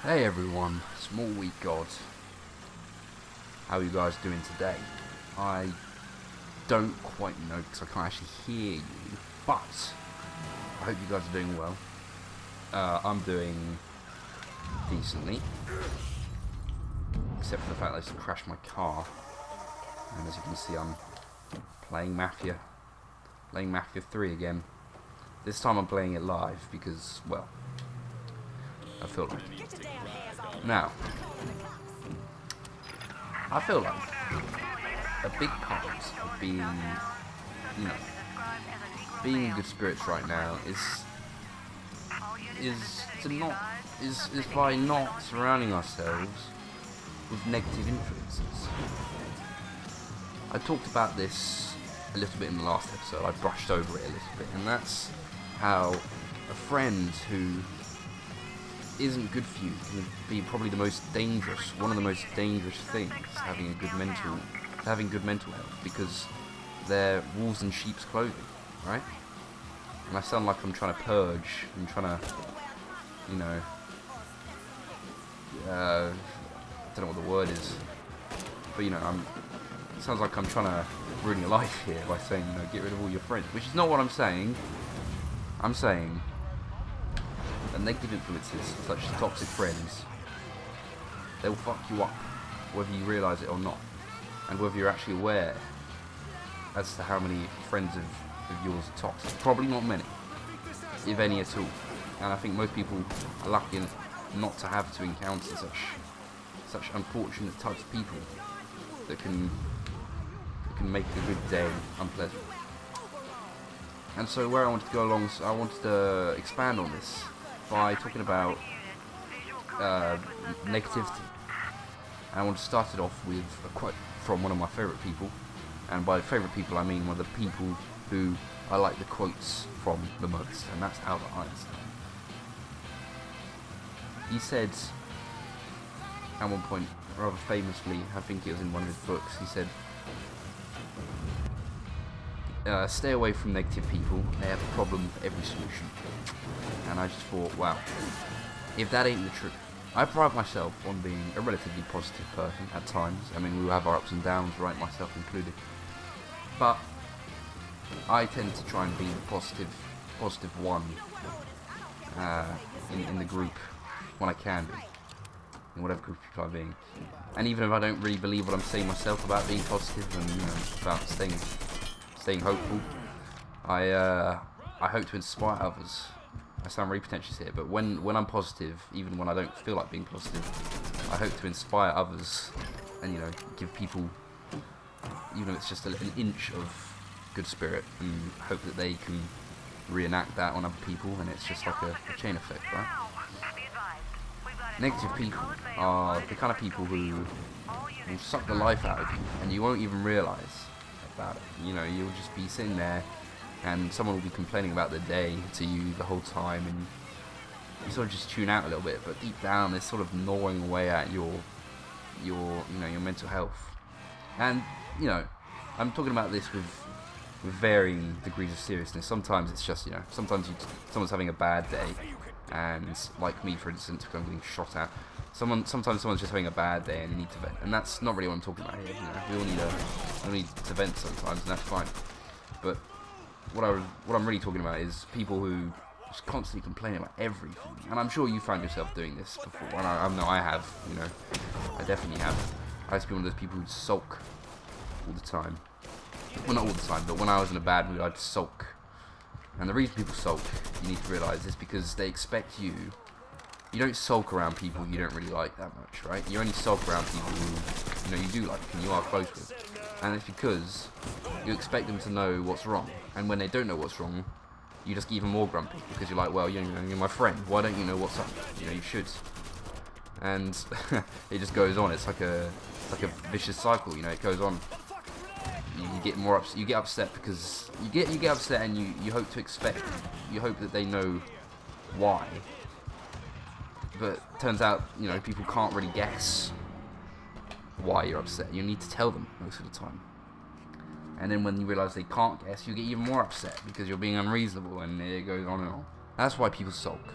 Hey everyone, Small Week God. How are you guys doing today? I don't quite know because I can't actually hear you, but I hope you guys are doing well. I'm doing decently, except for the fact that I just crashed my car, and as you can see I'm playing Mafia 3 again. This time I'm playing it live because, well, I feel like it. Now, I feel like a big part of being, being in good spirits right now is by not surrounding ourselves with negative influences. I talked about this a little bit in the last episode. I brushed over it a little bit, and that's how a friend who isn't good for you can be probably one of the most dangerous things, having good mental health, because they're wolves in sheep's clothing, right? And I sound like I'm trying to purge, I'm trying to, I don't know what the word is, but it sounds like I'm trying to ruin your life here by saying, get rid of all your friends, which is not what I'm saying. I'm saying that negative influences, such as toxic friends, they will fuck you up, whether you realise it or not, and whether you're actually aware as to how many friends of yours are toxic. Probably not many, if any at all. And I think most people are lucky not to have to encounter such unfortunate types of people that can make a good day unpleasant. And so where I wanted to go along, I wanted to expand on this by talking about negativity. And I want to start it off with a quote from one of my favourite people, and by favourite people I mean one of the people who I like the quotes from the most, and that's Albert Einstein. He said at one point, rather famously, I think it was in one of his books, he said, stay away from negative people, they have a problem for every solution. And I just thought, wow, if that ain't the truth. I pride myself on being a relatively positive person at times. I mean, we will have our ups and downs, right, myself included. But I tend to try and be the positive one in the group when I can be, in whatever group of people I'm being. And even if I don't really believe what I'm saying myself about being positive and about staying hopeful, I hope to inspire others. I sound really pretentious here, but when I'm positive, even when I don't feel like being positive, I hope to inspire others and give people, even if it's just an inch of good spirit, and hope that they can reenact that on other people, and it's just like a chain effect, right? Negative people are the kind of people who will suck the life out of you, and you won't even realise about it. You'll just be sitting there, and someone will be complaining about their day to you the whole time, and you sort of just tune out a little bit, but deep down they're sort of gnawing away at your mental health. And I'm talking about this with varying degrees of seriousness. Sometimes it's just sometimes someone's having a bad day, and like me, for instance, because I'm getting shot at. Sometimes someone's just having a bad day and they need to vent, and that's not really what I'm talking about here. We all need to vent sometimes, and that's fine. But what I'm really talking about is people who just constantly complain about everything. And I'm sure you found yourself doing this before, and I know I have. I definitely have. I used to be one of those people who'd sulk all the time. Well, not all the time, but when I was in a bad mood, I'd sulk. And the reason people sulk, you need to realise, is because they expect you. You don't sulk around people you don't really like that much, right? You only sulk around people who you do like and you are close with. And it's because you expect them to know what's wrong. And when they don't know what's wrong, you just get even more grumpy, because you're like, well, you're my friend. Why don't you know what's up? You should. And it just goes on. It's like a vicious cycle. It goes on. You get more upset. You get upset because you get upset, and you hope that they know why. But it turns out, people can't really guess why you're upset. You need to tell them most of the time. And then when you realise they can't guess, you get even more upset because you're being unreasonable, and it goes on and on. That's why people sulk.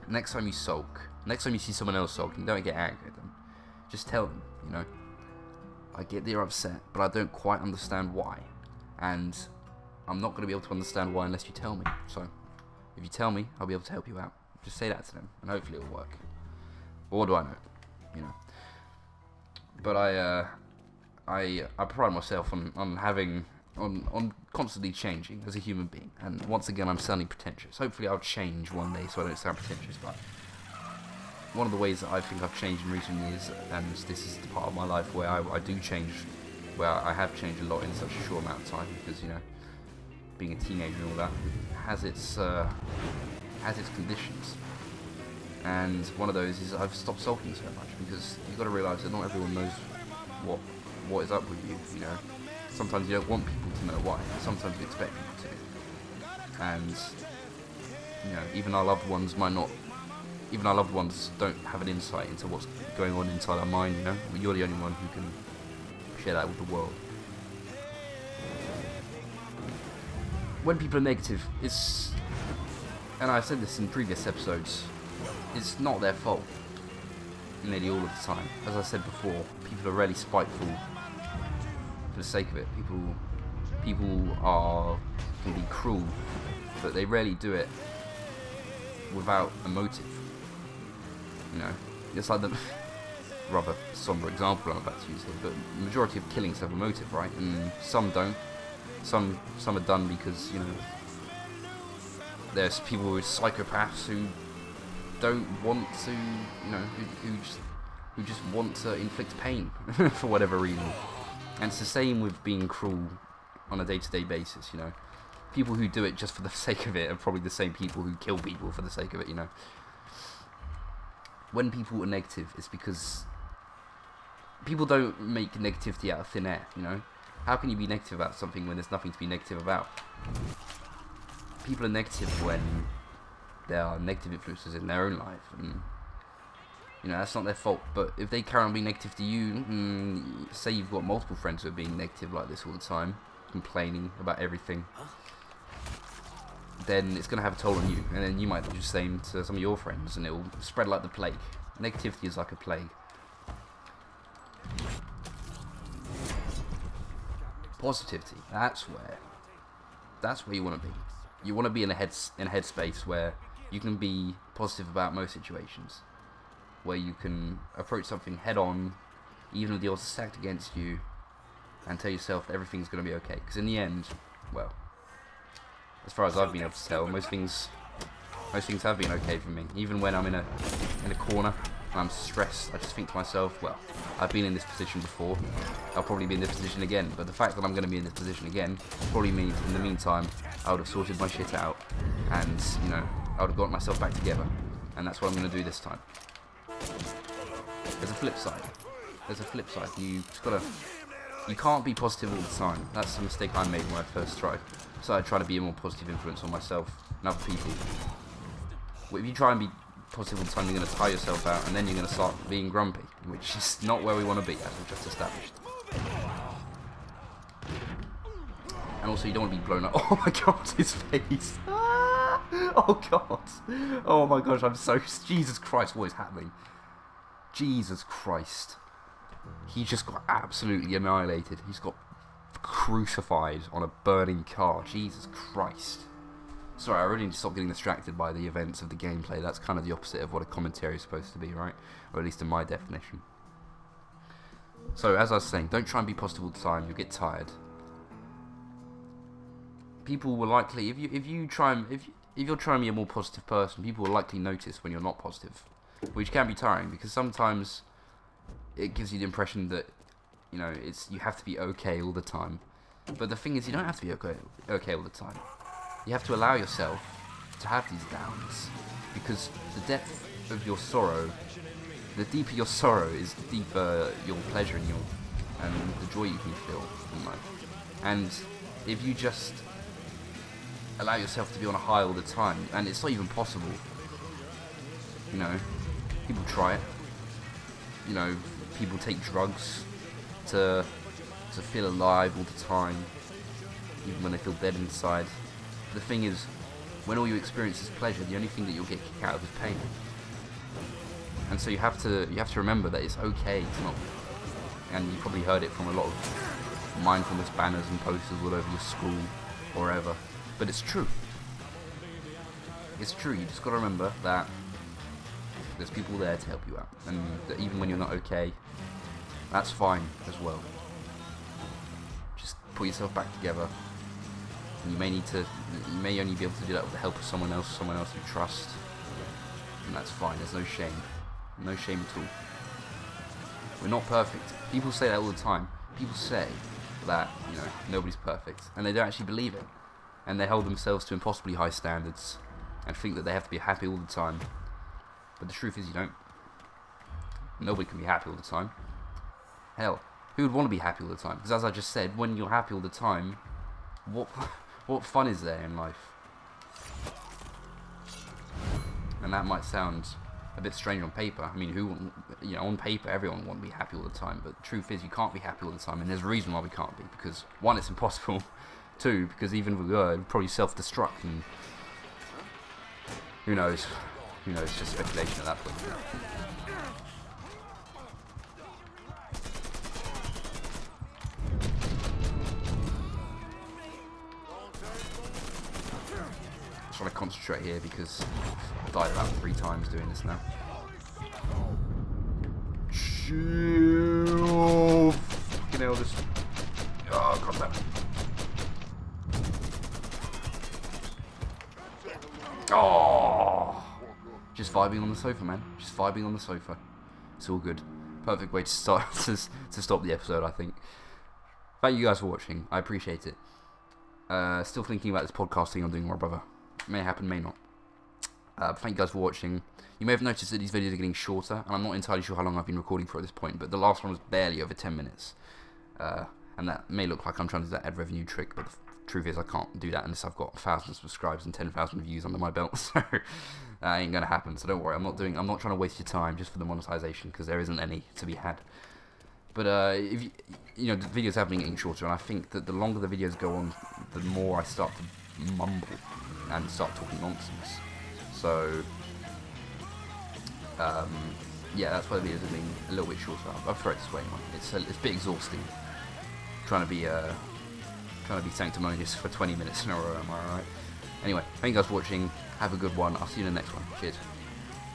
next time you sulk, next time you see someone else sulking, don't get angry at them. Just tell them, you know, I get that you're upset, but I don't quite understand why. And I'm not going to be able to understand why unless you tell me. So, if you tell me, I'll be able to help you out. Just say that to them, and hopefully it'll work. Or what do I know? You know. But I pride myself on constantly changing as a human being. And once again, I'm sounding pretentious. Hopefully I'll change one day so I don't sound pretentious. But one of the ways that I think I've changed in recent years, and this is the part of my life where I do change, where I have changed a lot in such a short amount of time, because, you know, being a teenager and all that has its conditions. And one of those is I've stopped sulking so much, because you've got to realise that not everyone knows what is up with you, you know. Sometimes you don't want people to know why, sometimes you expect people to. And, you know, even our loved ones don't have an insight into what's going on inside our mind, you know. You're the only one who can share that with the world. When people are negative, and I've said this in previous episodes, it's not their fault nearly all of the time. As I said before, people are really spiteful for the sake of it. People can be cruel, but they rarely do it without a motive. You know, it's like the rather somber example I'm about to use here, but the majority of killings have a motive, right? And some don't. Some are done because, you know, there's people with psychopaths who don't want to, you know, who just want to inflict pain for whatever reason. And it's the same with being cruel on a day-to-day basis, you know. People who do it just for the sake of it are probably the same people who kill people for the sake of it, you know. When people are negative, it's because people don't make negativity out of thin air, you know. How can you be negative about something when there's nothing to be negative about? People are negative when there are negative influences in their own life, and, you know, that's not their fault. But if they carry on being negative to you, say you've got multiple friends who are being negative like this all the time, complaining about everything, then it's going to have a toll on you, and then you might do the same to some of your friends, and it will spread like the plague. Negativity is like a plague. Positivity, that's where you want to be. You want to be in a headspace where you can be positive about most situations, where you can approach something head on, even if the odds are stacked against you, and tell yourself that everything's going to be okay. Because in the end, well, as far as I've been able to tell, most things have been okay for me. Even when I'm in a corner and I'm stressed, I just think to myself, well, I've been in this position before, I'll probably be in this position again. But the fact that I'm going to be in this position again probably means in the meantime I would have sorted my shit out, and, you know, I would have got myself back together. And that's what I'm going to do this time. There's a flip side. You can't be positive all the time. That's the mistake I made when I first started trying to be a more positive influence on myself and other people. Well, if you try and be positive all the time, you're going to tire yourself out, and then you're going to start being grumpy, which is not where we want to be, as we've just established. And also, you don't want to be blown up. Oh my god, his face. Oh god. Oh my gosh, Jesus Christ, what is happening? Jesus Christ. He just got absolutely annihilated. He's got crucified on a burning car. Jesus Christ. Sorry, I really need to stop getting distracted by the events of the gameplay. That's kind of the opposite of what a commentary is supposed to be, right? Or at least in my definition. So, as I was saying, don't try and be positive all the time. You'll get tired. People will likely, if you're trying to be a more positive person, people will likely notice when you're not positive, which can be tiring, because sometimes it gives you the impression that, you know, you have to be okay all the time. But the thing is, you don't have to be okay all the time. You have to allow yourself to have these downs, because the depth of your sorrow, the deeper your sorrow is, the deeper your pleasure and the joy you can feel in life. And if you just allow yourself to be on a high all the time, and it's not even possible, you know, people try it, you know, people take drugs to feel alive all the time, even when they feel dead inside. The thing is, When all you experience is pleasure, the only thing that you'll get kicked out of is pain. And so you have to remember that it's okay to not. And you probably heard it from a lot of mindfulness banners and posters all over your school or wherever. But it's true. It's true. You just got to remember that there's people there to help you out, and that even when you're not okay, that's fine as well. Just put yourself back together. And you may only be able to do that with the help of someone else you trust, and that's fine. There's no shame at all. We're not perfect. People say that all the time. People say that, nobody's perfect, and they don't actually believe it, and they hold themselves to impossibly high standards and think that they have to be happy all the time. But the truth is, you don't. Nobody can be happy all the time. Hell, who would want to be happy all the time? Because as I just said, when you're happy all the time, what fun is there in life? And that might sound a bit strange on paper. I mean, on paper, everyone wants to be happy all the time. But the truth is, you can't be happy all the time, and there's a reason why we can't be. Because one, it's impossible. Two, because even if we were, it'd probably self-destruct, and who knows? It's just speculation at that point. I'm trying to concentrate here because I've died about 3 times doing this now. Chill. Fucking hell, this. Oh, god damn it. Oh, just vibing on the sofa, man. Just vibing on the sofa. It's all good. Perfect way to start to stop the episode, I think. Thank you guys for watching. I appreciate it. Still thinking about this podcast thing I'm doing with my brother. May happen, may not. Thank you guys for watching. You may have noticed that these videos are getting shorter, and I'm not entirely sure how long I've been recording for at this point, but the last one was barely over 10 minutes. And that may look like I'm trying to do that ad revenue trick, but the truth is I can't do that unless I've got 1,000 subscribers and 10,000 views under my belt, so that ain't gonna happen. So don't worry, I'm not trying to waste your time just for the monetization, because there isn't any to be had. But if the videos have been getting shorter, and I think that the longer the videos go on, the more I start to mumble and start talking nonsense. So yeah, that's why the videos have been a little bit shorter. I've thrown it this way, man. It's a bit exhausting trying to be sanctimonious for 20 minutes in a row. Am I right? Anyway, thank you guys for watching. Have a good one. I'll see you in the next one. Cheers.